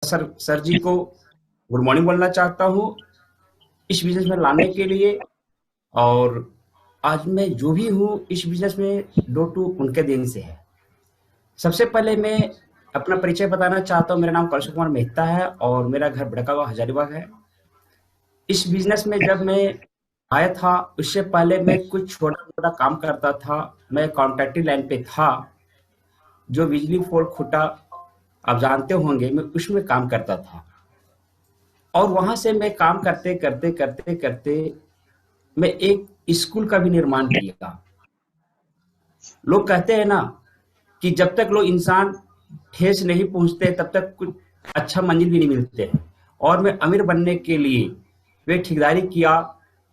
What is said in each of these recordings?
Sir sir जी को good morning बोलना चाहता हूँ इस बिजनेस में लाने के लिए। और आज मैं जो भी हूँ इस बिजनेस में डो टू उनके दिन से है। सबसे पहले मैं अपना परिचय बताना चाहता हूँ। मेरा नाम कौशल कुमार मेहता है और मेरा घर बड़कागांव हजारीबाग है। इस बिजनेस में जब मैं आया था उससे पहले मैं कुछ छोटा मोटा काम करता था। मैं कॉन्ट्रैक्टिंग लाइन पे था। जो बिजली पोल खूटा आप जानते होंगे, मैं उसमें काम करता था। और वहां से मैं काम करते करते करते करते मैं एक स्कूल का भी निर्माण किया। लोग कहते हैं ना कि जब तक लोग इंसान ठेस नहीं पहुंचते तब तक कुछ अच्छा मंजिल भी नहीं मिलते हैं। और मैं अमीर बनने के लिए वे ठेकेदारी किया।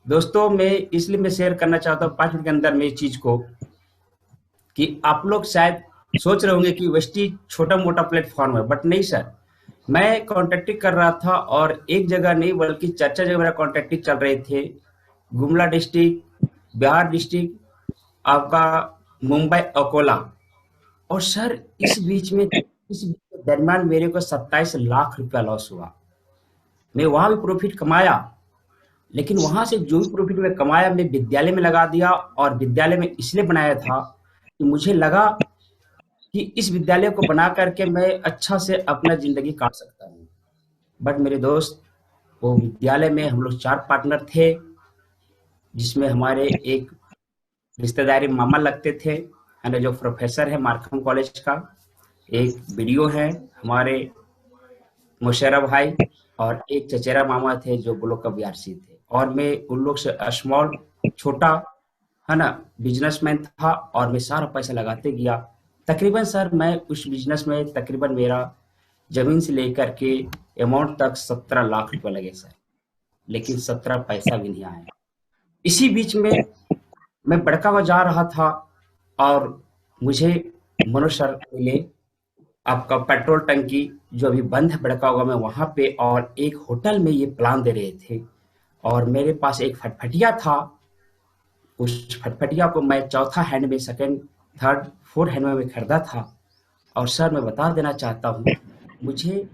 दोस्तों, मैं इसलिए मैं शेयर करना चाहता हूँ 5 मिनट के अंदर में इस चीज को, कि आप लोग शायद सोच रहे होंगे कि वेस्टी छोटा मोटा प्लेटफॉर्म है, बट नहीं सर। मैं कॉन्ट्रैक्टिंग कर रहा था और एक जगह नहीं बल्कि 4 जगह मेरा कॉन्ट्रैक्टिंग चल रहे थे। गुमला डिस्ट्रिक्ट, बिहार डिस्ट्रिक्ट, आपका मुंबई, अकोला। और सर इस दरमियान मेरे को 27 लाख रुपया लॉस हुआ। मैं वहां भी प्रॉफिट कमाया, लेकिन वहां से जो भी प्रॉफिट मैं कमाया मैं विद्यालय में लगा दिया। और विद्यालय में इसलिए बनाया था कि मुझे लगा कि इस विद्यालय को बना करके मैं अच्छा से अपना जिंदगी काट सकता हूँ। बट मेरे दोस्त, वो विद्यालय में हम लोग 4 पार्टनर थे, जिसमें हमारे एक रिश्तेदारी मामा लगते थे, है ना, जो प्रोफेसर है मार्कम कॉलेज का। एक बीडीओ है हमारे मुशर्रफ भाई। और एक चचेरा मामा थे जो ब्लॉक का बीआरसी थे। और मैं उन लोग से स्मॉल, छोटा, है ना, बिजनेसमैन था। और मैं सारा पैसा लगाते गया। तकरीबन सर मैं उस बिजनेस में तकरीबन मेरा जमीन से लेकर के अमाउंट तक 17 लाख रुपए लगे सर। लेकिन 17 पैसा भी नहीं आया। इसी बीच में मैं बड़कावा जा रहा था और मुझे मनोज सर मिले। आपका पेट्रोल टंकी जो अभी बंद है बड़कावा में, वहां पे और एक होटल में ये प्लान दे रहे थे। और मेरे पास एक फटफटिया था। उस फटफटिया को मैं चौथा हैंड में, सेकंड, थर्ड, फोर्थ हैंड में मैं खरीदा था। और सर मैं बता देना चाहता हूँ, मुझे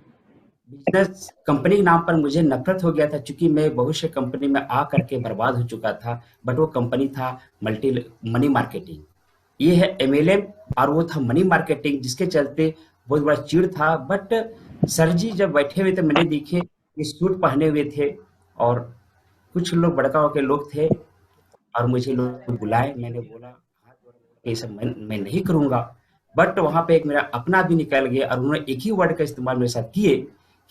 बिजनेस कंपनी के नाम पर मुझे नफरत हो गया था, क्योंकि मैं बहुत से कंपनी में आ करके बर्बाद हो चुका था। बट वो कंपनी था मल्टी मनी मार्केटिंग। ये है एमएलएम। और वो था मनी मार्केटिंग, जिसके चलते बहुत बड़ा चिड़ था। बट सर जी जब बैठे हुए थे मैंने देखे, ये सूट पहने हुए थे और कुछ लोग बड़का के लोग थे। और मुझे लोग बुलाए। मैंने बोला, हाथ जोड़ा, बोला, ये सब मैं नहीं करूंगा। बट वहां पे एक मेरा अपना भी निकल गया और उन्होंने एक ही वर्ड का इस्तेमाल मेरे साथ किए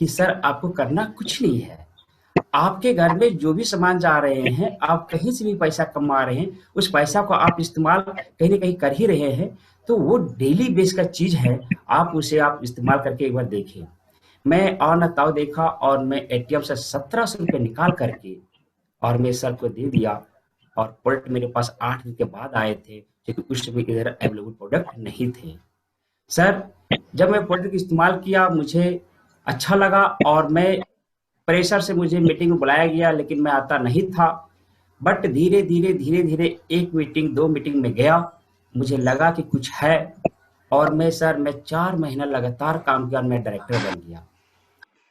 कि सर आपको करना कुछ नहीं है। आपके घर में जो भी सामान जा रहे हैं, आप कहीं से भी पैसा कमा रहे हैं, उस पैसा को आप इस्तेमाल कहीं ना कहीं कर ही रहे हैं। तो वो डेली बेस का चीज है, आप उसे आप इस्तेमाल करके एक बार देखें। मैं और न ताव देखा और मैं एटीएम से 1700 रुपये निकाल करके और मैं सर को दे दिया। और प्रोडक्ट मेरे पास 8 दिन के बाद आए थे, क्योंकि उस समय इधर अवेलेबल प्रोडक्ट नहीं थे। सर, जब मैं प्रोडक्ट इस्तेमाल किया मुझे अच्छा लगा। और मैं प्रेशर से मुझे मीटिंग में बुलाया गया, लेकिन मैं आता नहीं था। बट धीरे धीरे धीरे धीरे एक मीटिंग, 2 मीटिंग में गया, मुझे लगा कि कुछ है। और मैं 4 महीना लगातार काम किया और मैं डायरेक्टर बन गया।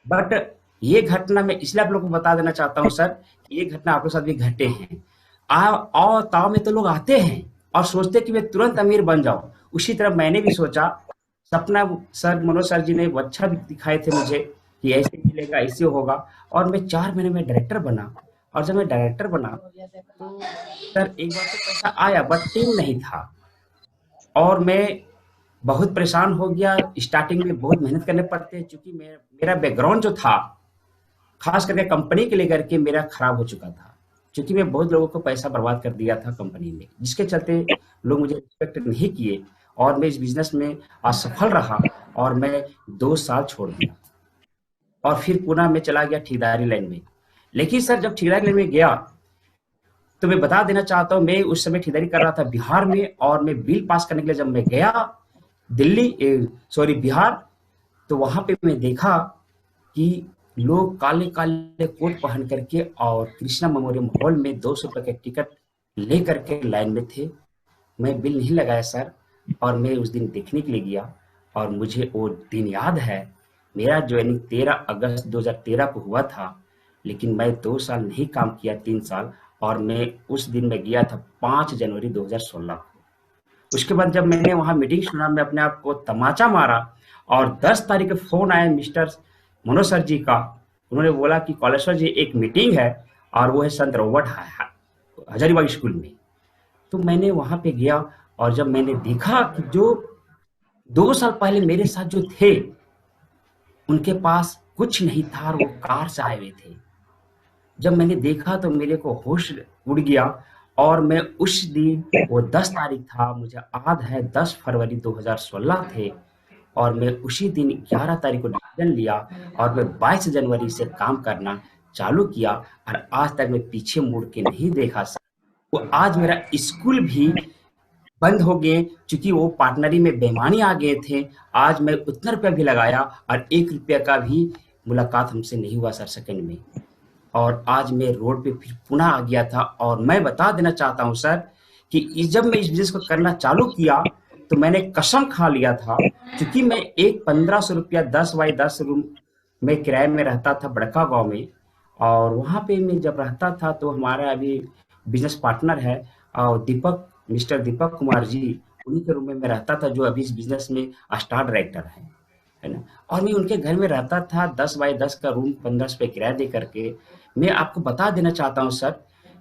बट ये घटना मैं इसलिए आप लोगों को बता देना चाहता हूँ सर, कि ये घटना आप लोग के साथ भी घटे हैं। आओ ताव में तो लोग आते हैं और सोचते हैं कि मैं तुरंत अमीर बन जाऊं। उसी तरह मैंने भी सोचा। सपना सर, मनोज सर जी ने अच्छा भी दिखाए थे मुझे कि ऐसे मिलेगा, ऐसे होगा। और मैं 4 महीने में डायरेक्टर बना। और जब मैं डायरेक्टर बना तो सर एक बार तो पैसा आया, बट टीम नहीं था। और मैं बहुत परेशान हो गया। स्टार्टिंग में बहुत मेहनत करने पड़ते हैं, क्योंकि मेरा बैकग्राउंड जो था, खास करके कंपनी के लेकर के, मेरा खराब हो चुका था। क्योंकि मैं बहुत लोगों को पैसा बर्बाद कर दिया था कंपनी में, जिसके चलते लोग मुझे रिस्पेक्ट नहीं किए। और मैं इस बिजनेस में असफल रहा और मैं 2 साल छोड़ दिया। और फिर पुनः मैं चला गया ठेकेदारी लाइन में। लेकिन सर जब ठेकेदारी लाइन में गया तो मैं बता देना चाहता हूँ, मैं उस समय ठेकेदारी कर रहा था बिहार में। और मैं बिल पास करने के लिए जब मैं गया दिल्ली, सॉरी बिहार, तो वहां पे मैं देखा कि लोग काले काले कोट पहन करके और कृष्णा मेमोरियल हॉल में 200 रुपए के टिकट लेकर के लाइन में थे। मैं बिल नहीं लगाया सर। और मैं उस दिन देखने के लिए गया। और मुझे वो दिन याद है मेरा ज्वाइनिंग 13 अगस्त 2013 को हुआ था, लेकिन मैं 2 साल नहीं काम किया, 3 साल। और मैं उस दिन मैं गया था 5 जनवरी 2016 को। उसके बाद जब मैंने वहाँ मीटिंग सुना, मैं अपने आप को तमाचा मारा। और 10 तारीख को फ़ोन आया मिस्टर मनोज सर जी का। उन्होंने बोला कि कॉलेश्वर जी एक मीटिंग है, और वो है संत रॉबर्ट हजारीबाग स्कूल में। तो मैंने वहाँ पे गया, और जब मैंने देखा कि जो 2 साल पहले मेरे साथ जो थे, उनके पास कुछ नहीं था और वो कार से आए हुए थे। जब मैंने देखा तो मेरे को होश उड़ गया। और मैं उस दिन, वो 10 तारीख था, मुझे याद है 10 फरवरी 2016 थे। और मैं उसी दिन 11 तारीख को डिसीजन लिया, और मैं 22 जनवरी से काम करना चालू किया। और आज तक मैं पीछे मुड़ के नहीं देखा सर। वो आज मेरा स्कूल भी बंद हो गए, चूंकि वो पार्टनरी में बेईमानी आ गए थे। आज मैं उतना रुपया भी लगाया, और 1 रुपया का भी मुलाकात हमसे नहीं हुआ सर सेकंड में। और आज मैं रोड पे फिर पुनः आ गया था। और मैं बता देना चाहता हूँ सर कि जब मैं इस बिजनेस को करना चालू किया, तो मैंने कसम खा लिया था, क्योंकि मैं एक 1500 रुपया 10 बाई 10 रूम में किराए में रहता था बड़का गांव में। और वहाँ पे मैं जब रहता था, तो हमारा अभी बिजनेस पार्टनर है, और दीपक, मिस्टर दीपक कुमार जी, उन्हीं के रूम में मैं रहता था, जो अभी इस बिजनेस में स्टार डायरेक्टर है ना। और मैं उनके घर में रहता था, 10 बाई 10 का रूम 1500 पे किराया दे करके। मैं आपको बता देना चाहता हूँ सर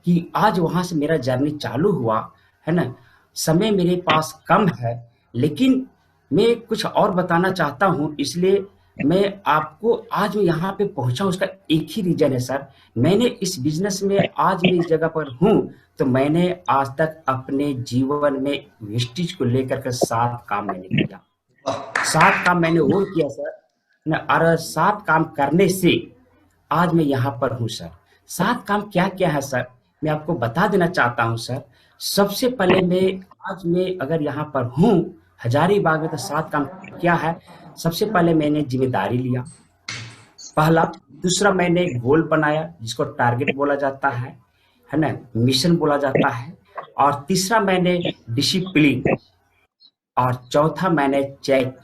कि आज वहां से मेरा जर्नी चालू हुआ, है ना। समय मेरे पास कम है, लेकिन मैं कुछ और बताना चाहता हूँ, इसलिए मैं आपको आज मैं यहाँ पे पहुंचा हूँ। उसका एक ही रीजन है सर, मैंने इस बिजनेस में, आज मैं इस जगह पर हूँ, तो मैंने आज तक अपने जीवन में वेस्टेज को लेकर के 7 काम मैंने किया। 7 काम मैंने वो किया सर ना, और 7 काम करने से आज मैं यहाँ पर हूँ सर। 7 काम क्या-क्या है सर, मैं आपको बता देना चाहता हूँ सर। सबसे पहले मैं अगर यहाँ पर हूँ हजारीबाग में, तो 7 काम क्या है। सबसे पहले मैंने ज़िम्मेदारी लिया, पहला। दूसरा, मैंने गोल बनाया, जिसको टारगेट बोला जाता है ना, मिशन बोला जाता है। और तीसरा, मैंने डिसिप्लिन। और चौथा, मैंने चेक।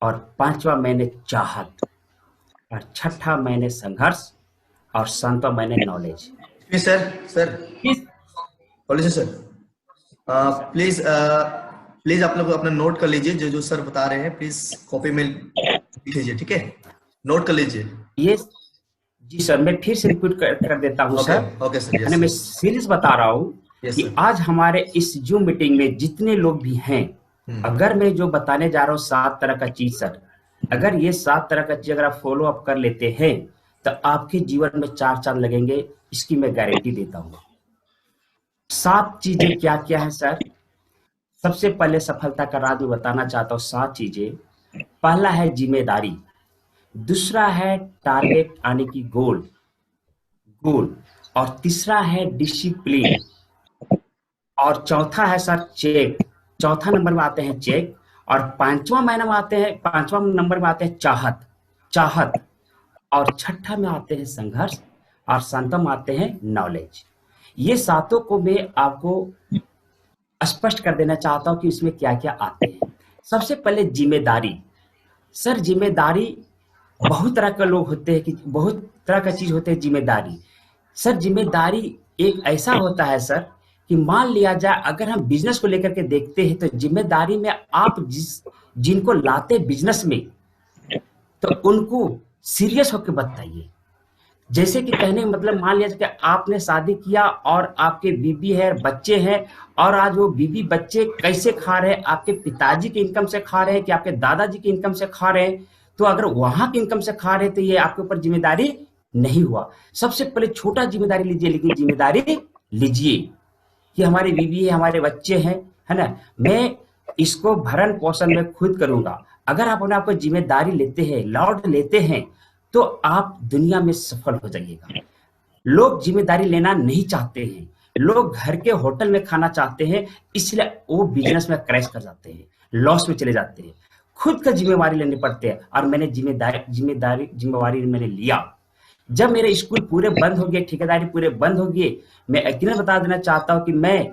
और पाँचवा, मैंने चाहत। और छठा, मैंने संघर्ष। और सातवां, मैंने नॉलेज। सर सर इस बोलिए सर। सर प्लीज प्लीज आप लोग अपना नोट कर लीजिए, जो जो सर बता रहे हैं प्लीज कॉपी में लिख लीजिए, ठीक है, नोट कर लीजिए। ये जी सर, मैं फिर से रिपीट कर देता हूँ ओके सर, ओके सर, है यस ना। मैं सर, सीरियस बता रहा हूँ यस कि सर। आज हमारे इस जूम मीटिंग में जितने लोग भी हैं, अगर मैं जो बताने जा रहा हूँ 7 तरह का चीज सर, अगर ये 7 तरह का चीज अगर आप फॉलो अप कर लेते हैं, तो आपके जीवन में 4 चांद लगेंगे, इसकी मैं गारंटी देता हूँ। 7 चीजें क्या क्या है सर। सबसे पहले सफलता का राज मैं बताना चाहता हूँ, 7 चीजें। पहला है जिम्मेदारी, दूसरा है टारगेट आने की गोल गोल, और तीसरा है डिसिप्लिन, और चौथा है सर चेक। चौथा नंबर में आते हैं चेक। और पांचवा नंबर में आते हैं चाहत चाहत। और छठा में आते हैं संघर्ष। और सातवां में आते हैं नॉलेज। ये सातों को मैं आपको स्पष्ट कर देना चाहता हूं कि इसमें क्या क्या आते हैं। सबसे पहले जिम्मेदारी। सर जिम्मेदारी, बहुत तरह के लोग होते हैं, कि बहुत तरह का चीज होते हैं जिम्मेदारी। सर जिम्मेदारी एक ऐसा होता है सर, कि मान लिया जाए अगर हम बिजनेस को लेकर के देखते हैं, तो जिम्मेदारी में आप जिनको लाते बिजनेस में, तो उनको सीरियस होकर बताइए। जैसे कि कहने का मतलब, मान लिया जाए कि आपने शादी किया और आपके बीबी है, बच्चे हैं, और आज वो बीबी बच्चे कैसे खा रहे हैं, आपके पिताजी की इनकम से खा रहे हैं कि आपके दादाजी की इनकम से खा रहे हैं। तो अगर वहां की इनकम से खा रहे हैं, तो ये आपके ऊपर जिम्मेदारी नहीं हुआ। सबसे पहले छोटा जिम्मेदारी लीजिए, लेकिन जिम्मेदारी लीजिए कि हमारी बीवी है, हमारे बच्चे हैं, है ना। मैं इसको भरण पोषण में खुद करूंगा। अगर आप अपने आप को जिम्मेदारी लेते हैं, लौट लेते हैं, तो आप दुनिया में सफल हो जाइएगा। लोग जिम्मेदारी लेना नहीं चाहते हैं, लोग घर के होटल में खाना चाहते हैं, इसलिए वो बिजनेस में क्रैश कर जाते हैं, लॉस में चले जाते हैं। खुद का जिम्मेवारी लेने पड़ते हैं, और मैंने जिम्मेवारी मैंने लिया। जब मेरे स्कूल पूरे बंद हो गए, ठेकेदारी पूरे बंद हो गए, मैं यकीनन बता देना चाहता हूं कि मैं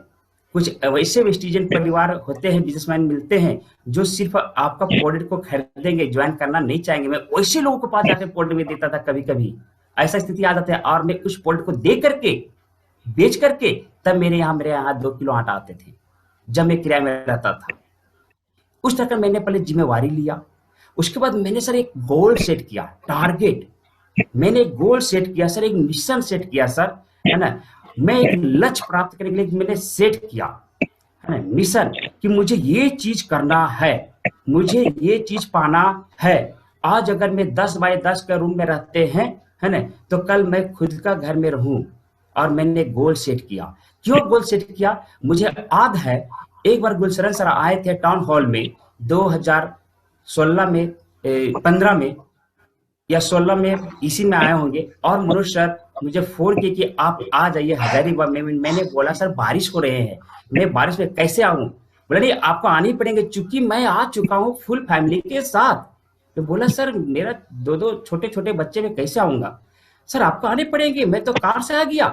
कुछ वैसे वेस्टिजन परिवार होते हैं, बिजनेसमैन मिलते हैं जो सिर्फ आपका प्रोडक्ट को खरीदेंगे, ज्वाइन करना नहीं चाहेंगे। मैं वैसे लोगों के पास जाकर प्रोडक्ट में देता था, कभी कभी ऐसा स्थिति आ जाता है, और मैं उस प्रोडक्ट को दे करके, बेच करके, तब मेरे यहाँ 2 किलो आटा आते थे, जब मैं किराए में रहता था। उस तरह का मैंने पहले जिम्मेवारी लिया। उसके बाद मैंने सर एक गोल सेट किया, टारगेट। मैंने एक गोल सेट किया सर, एक मिशन सेट किया सर, है ना। मैं एक लक्ष्य प्राप्त करने के लिए मैंने सेट किया, है ना, मिशन, कि मुझे ये चीज करना है, मुझे ये चीज पाना है। आज अगर मैं 10 बाय 10 का रूम में रहते हैं, है ना, तो कल मैं खुद का घर में रहूं। और मैंने गोल सेट किया। क्यों गोल सेट किया? मुझे याद है, एक बार गुलशरण सर आए थे टाउन हॉल में 2016 में, 15 में या 16 में, इसी में आए होंगे। और मनोज सर मुझे फोन किए कि आप आ जाइए हजारीबाग में। मैंने बोला सर बारिश हो रहे हैं, मैं बारिश में कैसे आऊं? बोला नहीं, आपको आने ही पड़ेंगे, चूंकि मैं आ चुका हूं फुल फैमिली के साथ। तो बोला सर मेरा 2-2 छोटे छोटे बच्चे, में कैसे आऊंगा? सर आपको आने पड़ेंगे, मैं तो कार से आ गया,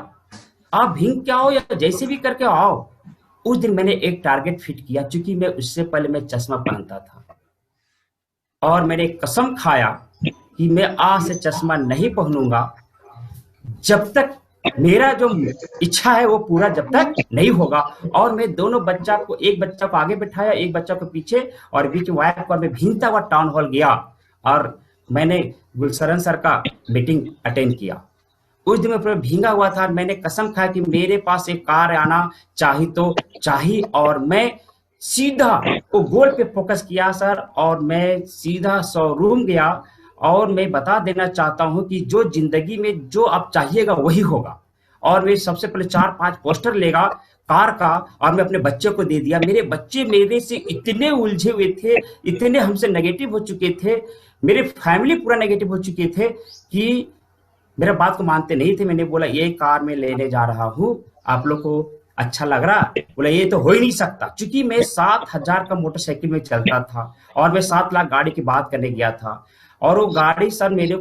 आप भींग के आओ या जैसे भी करके आओ। उस दिन मैंने एक टारगेट फिट किया, चूंकि मैं उससे पहले मैं चश्मा पहनता था, और मैंने कसम खाया कि मैं आज से चश्मा नहीं पहनूंगा जब तक मेरा जो इच्छा है वो पूरा जब तक नहीं होगा। और मैं दोनों बच्चा को, एक बच्चा को आगे बिठाया, एक बच्चा को पीछे, और बीच में वाइफ को, मैं भींगता हुआ टाउन हॉल गया, और मैंने गुलशरण सर का मीटिंग अटेंड किया। उस दिन मैं पूरा भींगा हुआ था। मैंने कसम खाया कि मेरे पास एक कार आना चाहिए तो चाहिए, और मैं सीधा वो गोल पे फोकस किया सर, और मैं सीधा शोरूम गया। और मैं बता देना चाहता हूं कि जो जिंदगी में जो आप चाहिएगा वही होगा। और मैं सबसे पहले 4-5 पोस्टर लेगा कार का, और मैं अपने बच्चे को दे दिया। मेरे बच्चे मेरे से इतने उलझे हुए थे, इतने हमसे नेगेटिव हो चुके थे, मेरे फैमिली पूरा नेगेटिव हो चुके थे, कि मेरा बात को मानते नहीं थे। मैंने बोला ये कार में लेने जा रहा हूं, आप लोग को अच्छा लग रहा? बोला ये तो हो ही नहीं सकता, क्योंकि मैं 7,000 का मोटरसाइकिल में चलता था, और मैं 7 लाख गाड़ी की बात करने गया था। और वो गाड़ी सर मेरे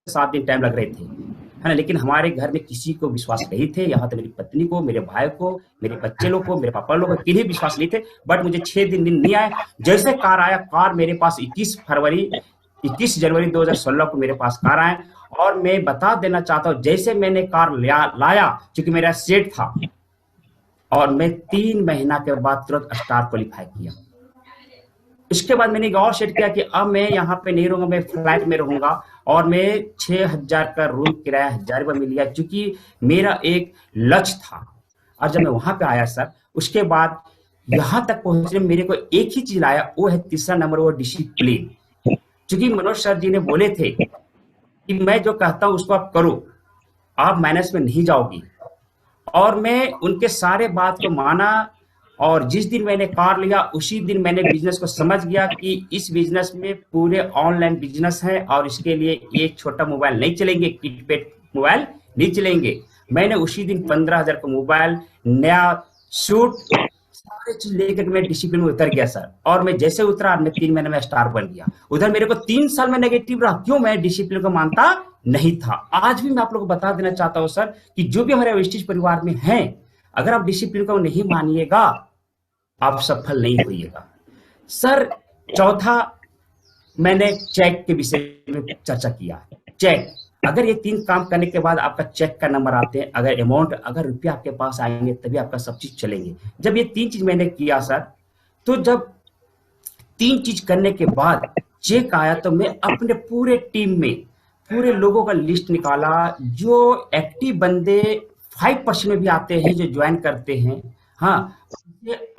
7 दिन टाइम लग रहे थे, है ना। लेकिन हमारे घर में किसी को विश्वास नहीं थे, यहाँ तक मेरी पत्नी को, मेरे भाई को, मेरे बच्चे लोग को, मेरे पापा लोग को, किन्हीं विश्वास नहीं थे। बट मुझे 6 दिन नहीं आए। जैसे कार आया, कार मेरे पास 21 जनवरी 2016 को मेरे पास कार आए। और मैं बता देना चाहता हूँ, जैसे मैंने कार लाया, क्योंकि मेरा सेट था, और मैं 3 महीना के बाद तुरंत स्टार क्वालिफाई किया। इसके बाद मैंने एक और सेट किया कि अब मैं यहाँ पे नहीं रहूंगा, मैं फ्लैट में रहूंगा, और मैं 6,000 का रूम किराया 1,000 रुपये में लिया, क्योंकि मेरा एक लक्ष्य था। और जब मैं वहां पे आया सर, उसके बाद यहाँ तक पहुंचने में मेरे को एक ही चीज आया, वो है तीसरा नंबर, वो डिसिप्लिन। क्योंकि मनोज सर जी ने बोले थे कि मैं जो कहता हूं उसको आप करो, आप माइनस में नहीं जाओगी। और मैं उनके सारे बात को माना, और जिस दिन मैंने कार लिया उसी दिन मैंने बिजनेस को समझ गया कि इस बिजनेस में पूरे ऑनलाइन बिजनेस है, और इसके लिए एक छोटा मोबाइल नहीं चलेंगे, कीपैड मोबाइल नहीं चलेंगे। मैंने उसी दिन 15,000 का मोबाइल, नया सूट, सारे चीज लेकर मैं डिसिप्लिन में उतर गया सर। और मैं जैसे उतरा, मैं 3 महीने में स्टार बन गया। उधर मेरे को 3 साल में नेगेटिव रहा, क्यों? मैं डिसिप्लिन को मानता नहीं था। आज भी मैं आप लोगों को बता देना चाहता हूं सर, कि जो भी हमारे वेस्टिज परिवार में हैं, अगर आप डिसिप्लिन को नहीं मानिएगा, आप सफल नहीं होइएगा। सर चौथा, मैंने चेक के विषय में चर्चा किया। चेक, अगर ये 3 काम करने के बाद आपका चेक का नंबर आते हैं, अगर अमाउंट, अगर रुपया आपके पास आएंगे, तभी आपका सब चीज चलेंगे। जब ये 3 चीज मैंने किया सर, तो जब 3 चीज करने के बाद चेक आया, तो मैं अपने पूरे टीम में पूरे लोगों का लिस्ट निकाला, जो एक्टिव बंदे 5% में भी आते हैं, जो ज्वाइन करते हैं, हाँ,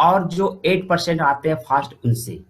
और जो 8% आते हैं फास्ट, उनसे।